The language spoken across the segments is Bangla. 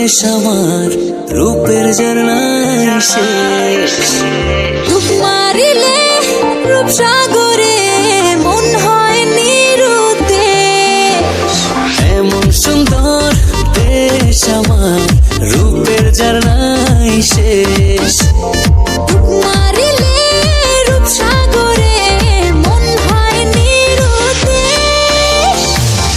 দেশ আমার রূপের ঝর্ণায় শেষ। ডুব মারিলে রূপসাগরে মন হয় নিরুদ্দেশ। এমন সুন্দর দেশ আমার রূপের ঝর্ণায় শেষ। ডুব মারিলে রূপসাগরে মন হয় নিরুদ্দেশ।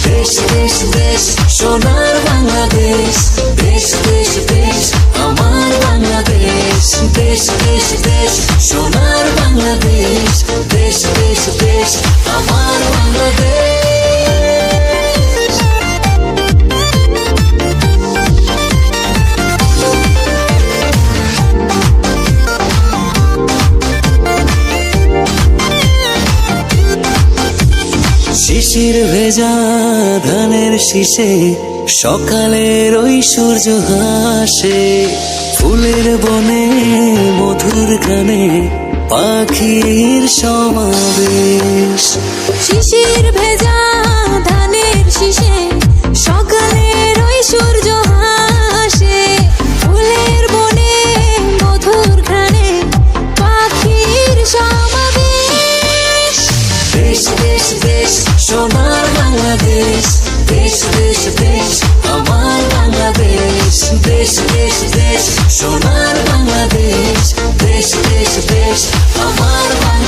দেশ দেশ দেশ সোনার বাংলাদেশ, দেশ দেশ দেশ আমার বাংলাদেশ। দেশ দেশ দেশ সোনার বাংলাদেশ, দেশ দেশ দেশ আমার বাংলাদেশ। শিশির ভেজা ধানের শীষে সকালের ওই সূর্য হাসে। ফুলের বনে মধুর গানে পাখির সমাবেশ। শিশির ভেজা ধানের শীষে সকালের ওই সূর্য হাসে। ফুলের বনে মধুর ঘ্রাণে পাখির সমাবেশ। দেশ দেশ দেশ সোনার বাংলাদেশ, দেশ দেশ দেশ আমার বাংলাদেশ। দেশ দেশ দেশ সোনার বাংলাদেশ, দেশ দেশ দেশ আমার বাংলাদেশ।